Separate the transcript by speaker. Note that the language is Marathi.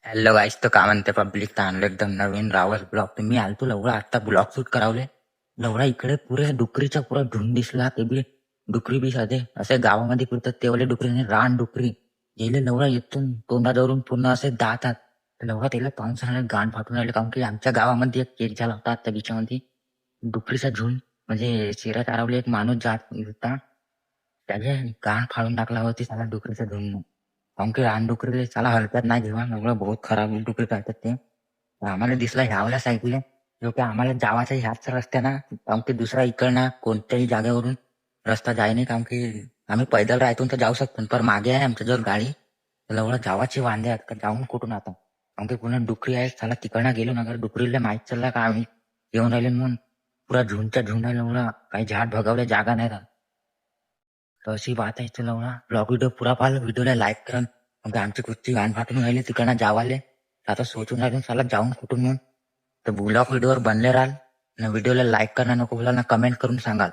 Speaker 1: हॅलो गाईस, तो का म्हणते पब्लिक ताणलं एकदम नवीन रावस ब्लॉग. तुम्ही आलतो लवडा आता ब्लॉग शूट करावले. लवडा इकडे पुरे डुकरीचा पुरा झुंड दिसला. ते बी डुकरी बी साधे असे गावामध्ये फिरतात तेवढे डुकरी रान डुकरी गेले लवडा येतून तोंडाजवळून पूर्ण असे दातात. लवडा त्याला पाहून सांगले गाण फाटून राहिले, कारण की आमच्या गावामध्ये एक केस झाला होता त्या बिचामध्ये. डुकरीचा झुंड म्हणजे शिरा चारवले एक माणूस जात होता, त्याने गाण फाडून टाकला होती त्याला डुकरीचा झुंड. काहून की रानडुकरीले त्याला हलक्यात नाही घेवा, एवढं बहुत खराब डुकरी राहतात ते. आम्हाला दिसला ह्यावल्या साईडले, जो की आम्हाला जावाच्या ह्याच रस्त्यानं, काहून की दुसरा इकडनं कोणत्याही जागेवरून रस्ता जाय नाही. काहून की आम्ही पैदल राहतून तर जाऊ शकतो, पण मागे आहे आमच्या जवळ गाडी. तर एवढं जावाची वांदे आहेत का जाऊन कुठून आता, काहून की पुन्हा डुकरी आहे त्याला तिकडनं गेलो ना, तर डुकरीला माहीत चालला का आम्ही येऊन राहिले म्हणून पुरा झुंडच्या झुंडाला एवढा काही झाड भगावल्या जागा नाही राहत. तर अशी बात आहे. तुला ब्लॉग व्हिडिओ पुरा पाहिलं, व्हिडिओला लाईक करा. मग आमची कुठची गाण फाटून राहिली तिकडनं जावाले, आता सोचून राहिले साला जाऊन कुठून म्हणून. तर ब्लॉग व्हिडिओवर बनले राहाल, व्हिडिओला लाईक करा नको बोला ना, कमेंट करून सांगाल.